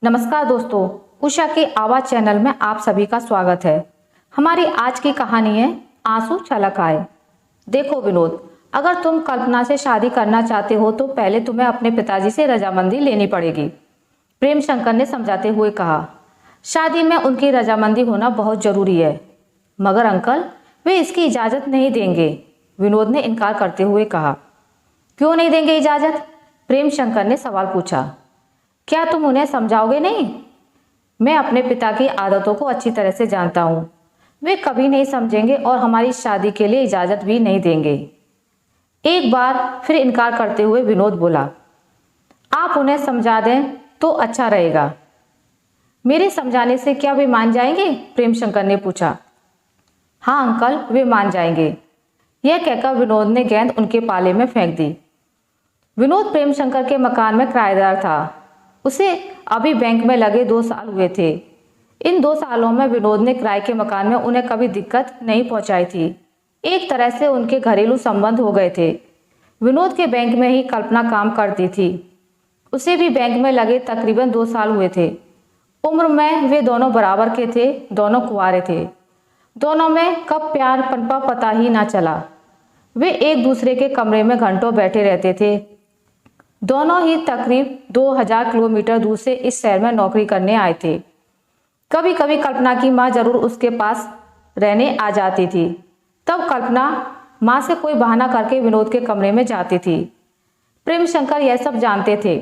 नमस्कार दोस्तों, उषा के आवाज चैनल में आप सभी का स्वागत है। हमारी आज की कहानी है आंसू छलक आए। देखो विनोद, अगर तुम कल्पना से शादी करना चाहते हो तो पहले तुम्हें अपने पिताजी से रजामंदी लेनी पड़ेगी, प्रेम शंकर ने समझाते हुए कहा। शादी में उनकी रजामंदी होना बहुत जरूरी है। मगर अंकल, वे इसकी इजाजत नहीं देंगे, विनोद ने इनकार करते हुए कहा। क्यों नहीं देंगे इजाजत? प्रेम शंकर ने सवाल पूछा। क्या तुम उन्हें समझाओगे नहीं? मैं अपने पिता की आदतों को अच्छी तरह से जानता हूँ। वे कभी नहीं समझेंगे और हमारी शादी के लिए इजाजत भी नहीं देंगे। एक बार फिर इनकार करते हुए विनोद बोला। आप उन्हें समझा दें तो अच्छा रहेगा। मेरे समझाने से क्या वे मान जाएंगे? प्रेम शंकर ने पूछा। हाँ अंकल, वे मान जाएंगे। यह कहकर विनोद ने गेंद उनके पाले में फेंक दी। विनोद प्रेम शंकर के मकान में किराएदार था। उसे अभी बैंक में लगे 2 साल हुए थे। इन 2 सालों में विनोद ने किराए के मकान में उन्हें कभी दिक्कत नहीं पहुंचाई थी। एक तरह से उनके घरेलू संबंध हो गए थे। विनोद के बैंक में ही कल्पना काम करती थी। उसे भी बैंक में लगे तकरीबन 2 साल हुए थे। उम्र में वे दोनों बराबर के थे, दोनों कुंवारे थे। दोनों में कब प्यार पनपा पता ही ना चला। वे एक दूसरे के कमरे में घंटों बैठे रहते थे। दोनों ही तकरीब 2000 किलोमीटर दूर से इस शहर में नौकरी करने आए थे। कभी कभी कल्पना की माँ जरूर उसके पास रहने आ जाती थी। तब कल्पना माँ से कोई बहाना करके विनोद के कमरे में जाती थी। प्रेम शंकर यह सब जानते थे।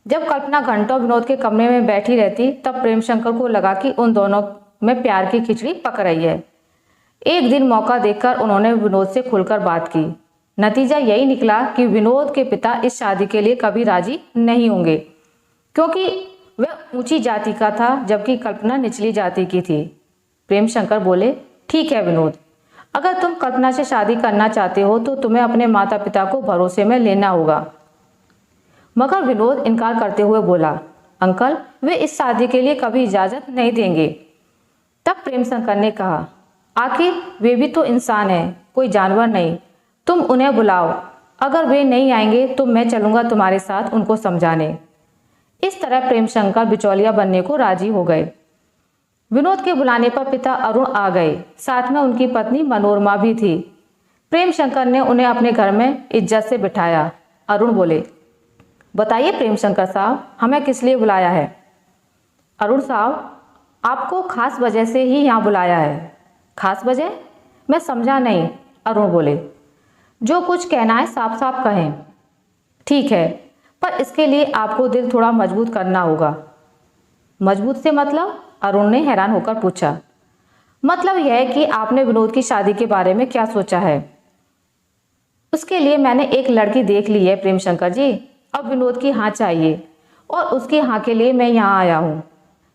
जब कल्पना घंटों विनोद के कमरे में बैठी रहती तब प्रेम शंकर को लगा कि उन दोनों में प्यार की खिचड़ी पक रही है। एक दिन मौका देखकर उन्होंने विनोद से खुलकर बात की। नतीजा यही निकला कि विनोद के पिता इस शादी के लिए कभी राजी नहीं होंगे, क्योंकि वह ऊंची जाति का था जबकि कल्पना निचली जाति की थी। प्रेम शंकर बोले, ठीक है विनोद, अगर तुम कल्पना से शादी करना चाहते हो तो तुम्हें अपने माता पिता को भरोसे में लेना होगा। मगर विनोद इनकार करते हुए बोला, अंकल, वे इस शादी के लिए कभी इजाजत नहीं देंगे। तब प्रेम शंकर ने कहा, आखिर वे भी तो इंसान हैं, कोई जानवर नहीं। तुम उन्हें बुलाओ। अगर वे नहीं आएंगे तो मैं चलूंगा तुम्हारे साथ उनको समझाने। इस तरह प्रेम शंकर बिचौलिया बनने को राजी हो गए। विनोद के बुलाने पर पिता अरुण आ गए। साथ में उनकी पत्नी मनोरमा भी थी। प्रेम शंकर ने उन्हें अपने घर में इज्जत से बिठाया। अरुण बोले, बताइए प्रेम शंकर साहब, हमें किस लिए बुलाया है? अरुण साहब, आपको खास वजह से ही यहाँ बुलाया है। खास वजह? मैं समझा नहीं। अरुण बोले, जो कुछ कहना है साफ साफ कहें। ठीक है, पर इसके लिए आपको दिल थोड़ा मजबूत करना होगा। मजबूत से मतलब? अरुण ने हैरान होकर पूछा। मतलब यह है कि आपने विनोद की शादी के बारे में क्या सोचा है? उसके लिए मैंने एक लड़की देख ली है प्रेम शंकर जी। अब विनोद की हाँ चाहिए और उसकी हाँ के लिए मैं यहाँ आया हूँ।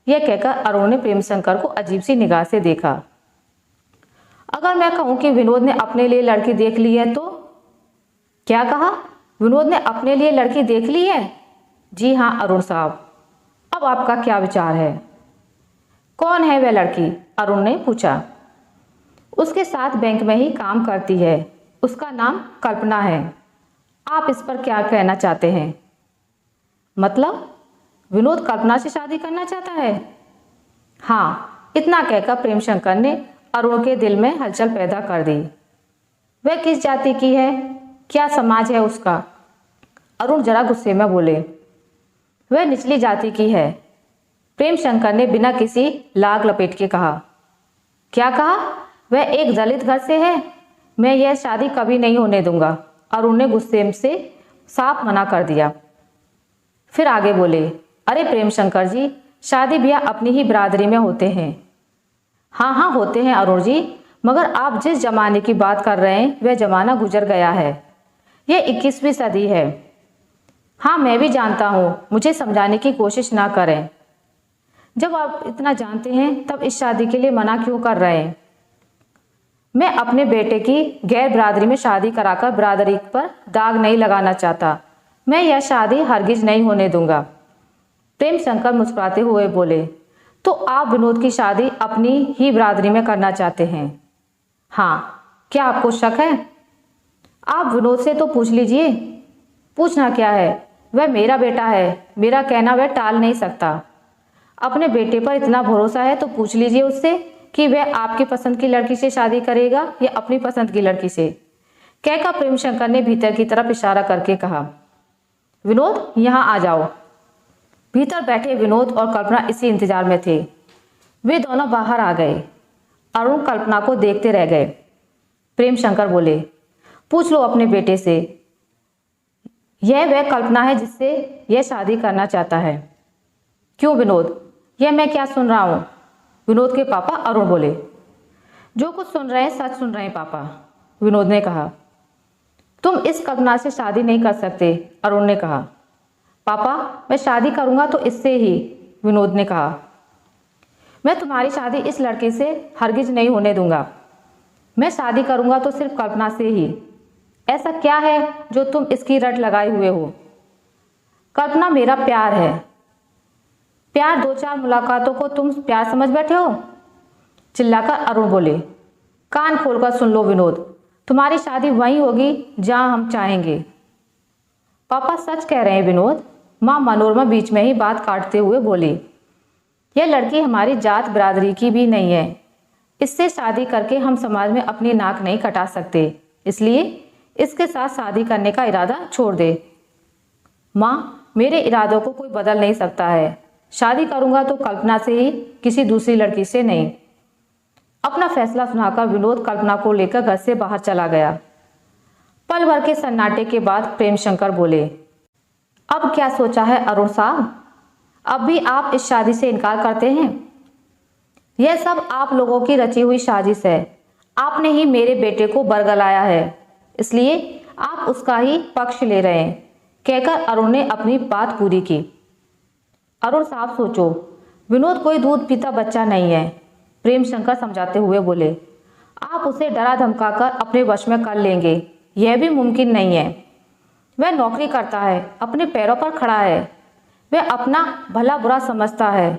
यह कहकर अरुण ने प्रेम शंकर को अजीब सी निगाह से देखा। अगर मैं कहूँ कि विनोद ने अपने लिए लड़की देख ली है तो? क्या कहा? विनोद ने अपने लिए लड़की देख ली है? जी हाँ अरुण साहब। अब आपका क्या विचार है? कौन है वह लड़की? अरुण ने पूछा। उसके साथ बैंक में ही काम करती है। उसका नाम कल्पना है। आप इस पर क्या कहना चाहते हैं? मतलब विनोद कल्पना से शादी करना चाहता है? हाँ, इतना कहकर प्रेम शंकर ने अरुण के दिल में हलचल पैदा कर दी। वह किस जाति की है? क्या समाज है उसका? अरुण जरा गुस्से में बोले, वह निचली जाति की है। प्रेम शंकर ने बिना किसी लाग लपेट के कहा। क्या कहा? वह एक दलित घर से है। मैं यह शादी कभी नहीं होने दूंगा। अरुण ने गुस्से से साफ मना कर दिया। फिर आगे बोले, अरे प्रेम शंकर जी, शादी ब्याह अपनी ही बिरादरी में होते हैं। हाँ हाँ होते हैं अरुण जी, मगर आप जिस जमाने की बात कर रहे हैं वह जमाना गुजर गया है। यह 21वीं सदी है। हाँ मैं भी जानता हूँ, मुझे समझाने की कोशिश ना करें। जब आप इतना जानते हैं तब इस शादी के लिए मना क्यों कर रहे हैं? मैं अपने बेटे की गैर बिरादरी में शादी कराकर बिरादरी पर दाग नहीं लगाना चाहता। मैं यह शादी हरगिज नहीं होने दूंगा। प्रेम शंकर मुस्कुराते हुए बोले, तो आप विनोद की शादी अपनी ही बिरादरी में करना चाहते हैं? हाँ, क्या आपको शक है? आप विनोद से तो पूछ लीजिए। पूछना क्या है, वह मेरा बेटा है। मेरा कहना वह टाल नहीं सकता। अपने बेटे पर इतना भरोसा है तो पूछ लीजिए उससे कि वह आपकी पसंद की लड़की से शादी करेगा या अपनी पसंद की लड़की से। कहकर प्रेम शंकर ने भीतर की तरफ इशारा करके कहा, विनोद यहाँ आ जाओ। भीतर बैठे विनोद और कल्पना इसी इंतजार में थे। वे दोनों बाहर आ गए। अरुण कल्पना को देखते रह गए। प्रेम शंकर बोले, पूछ लो अपने बेटे से, यह वह कल्पना है जिससे यह शादी करना चाहता है। क्यों विनोद, यह मैं क्या सुन रहा हूँ? विनोद के पापा अरुण बोले। जो कुछ सुन रहे हैं सच सुन रहे हैं पापा, विनोद ने कहा। तुम इस कल्पना से शादी नहीं कर सकते, अरुण ने कहा। पापा मैं शादी करूंगा तो इससे ही, विनोद ने कहा। मैं तुम्हारी शादी इस लड़के से हरगिज नहीं होने दूंगा। मैं शादी करूंगा तो सिर्फ कल्पना से ही। ऐसा क्या है जो तुम इसकी रट लगाए हुए हो? कल्पना मेरा प्यार है। प्यार 2-4 मुलाकातों को तुम प्यार समझ बैठे हो? चिल्लाकर अरुण बोले। कान खोलकर सुन लो विनोद, तुम्हारी शादी वहीं होगी जहां हम चाहेंगे। पापा सच कह रहे हैं विनोद, माँ मनोरमा बीच में ही बात काटते हुए बोली। यह लड़की हमारी जात बिरादरी की भी नहीं है। इससे शादी करके हम समाज में अपनी नाक नहीं कटा सकते, इसलिए इसके साथ शादी करने का इरादा छोड़ दे। माँ मेरे इरादों को कोई बदल नहीं सकता है। शादी करूंगा तो कल्पना से ही, किसी दूसरी लड़की से नहीं। अपना फैसला सुनाकर विनोद कल्पना को लेकर घर से बाहर चला गया। पल भर के सन्नाटे के बाद प्रेम शंकर बोले, अब क्या सोचा है अरुण साहब? अब भी आप इस शादी से इनकार करते हैं? यह सब आप लोगों की रची हुई साजिश है। आपने ही मेरे बेटे को बरगलाया है, इसलिए आप उसका ही पक्ष ले रहे हैं, कहकर अरुण ने अपनी बात पूरी की। अरुण साहब सोचो, विनोद कोई दूध पीता बच्चा नहीं है, प्रेम शंकर समझाते हुए बोले। आप उसे डरा धमकाकर अपने वश में कर लेंगे, यह भी मुमकिन नहीं है। वह नौकरी करता है, अपने पैरों पर खड़ा है। वह अपना भला बुरा समझता है।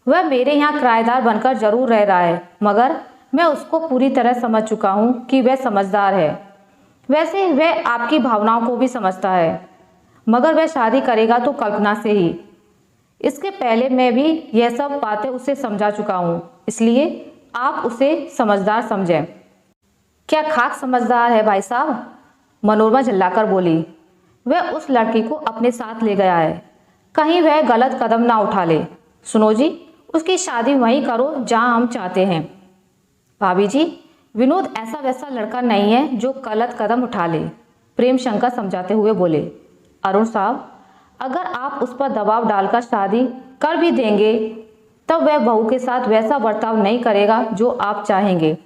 वह मेरे यहाँ किराएदार बनकर जरूर रह रहा है, मगर मैं उसको पूरी तरह समझ चुका हूँ कि वह समझदार है। वैसे वह आपकी भावनाओं को भी समझता है, मगर वह शादी करेगा तो कल्पना से ही। इसके पहले मैं भी यह सब बातें उसे समझा चुका हूँ, इसलिए आप उसे समझदार समझें। क्या खाक समझदार है भाई साहब? मनोरमा झल्लाकर बोली। वह उस लड़की को अपने साथ ले गया है, कहीं वह गलत कदम ना उठा ले। सुनो जी, उसकी शादी वहीं करो जहां हम चाहते हैं। भाभी जी, विनोद ऐसा वैसा लड़का नहीं है जो गलत कदम उठा ले, प्रेम शंकर समझाते हुए बोले। अरुण साहब, अगर आप उस पर दबाव डालकर शादी कर भी देंगे तब वह बहू के साथ वैसा बर्ताव नहीं करेगा जो आप चाहेंगे।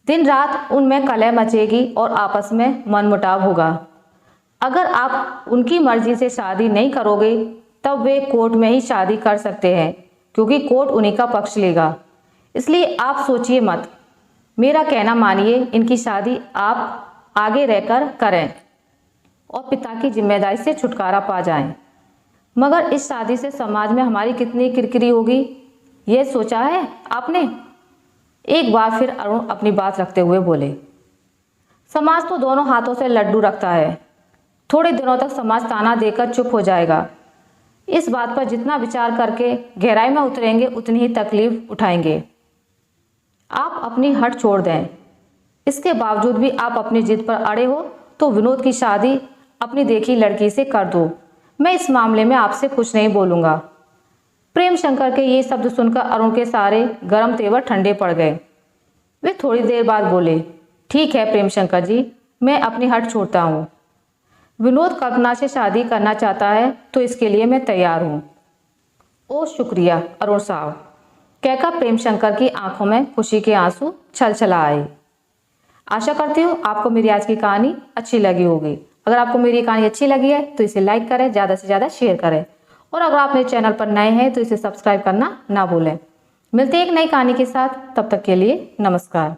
दिन रात उनमें कलह मचेगी और आपस में मनमुटाव होगा। अगर आप उनकी मर्जी से शादी नहीं करोगे तब वे कोर्ट में ही शादी कर सकते हैं, क्योंकि कोर्ट उन्हीं का पक्ष लेगा। इसलिए आप सोचिए मत, मेरा कहना मानिए, इनकी शादी आप आगे रहकर करें और पिता की जिम्मेदारी से छुटकारा पा जाएं। मगर इस शादी से समाज में हमारी कितनी किरकिरी होगी, ये सोचा है आपने? एक बार फिर अरुण अपनी बात रखते हुए बोले। समाज तो दोनों हाथों से लड्डू रखता है। थोड़े दिनों तक समाज ताना देकर चुप हो जाएगा। इस बात पर जितना विचार करके गहराई में उतरेंगे उतनी ही तकलीफ उठाएंगे। आप अपनी हट छोड़ दें। इसके बावजूद भी आप अपनी जिद पर अड़े हो तो विनोद की शादी अपनी देखी लड़की से कर दो। मैं इस मामले में आपसे कुछ नहीं बोलूँगा। प्रेम शंकर के ये शब्द सुनकर अरुण के सारे गर्म तेवर ठंडे पड़ गए। वे थोड़ी देर बाद बोले, ठीक है प्रेम शंकर जी, मैं अपनी हट छोड़ता हूँ। विनोद कल्पना से शादी करना चाहता है तो इसके लिए मैं तैयार हूँ। ओ शुक्रिया अरुण साहब, कहकर प्रेम शंकर की आंखों में खुशी के आंसू छलछला आए। आशा करती हूँ आपको मेरी आज की कहानी अच्छी लगी होगी। अगर आपको मेरी कहानी अच्छी लगी है तो इसे लाइक करें, ज़्यादा से ज़्यादा शेयर करें, और अगर आप मेरे चैनल पर नए हैं तो इसे सब्सक्राइब करना ना भूलें। मिलते हैं एक नई कहानी के साथ, तब तक के लिए नमस्कार।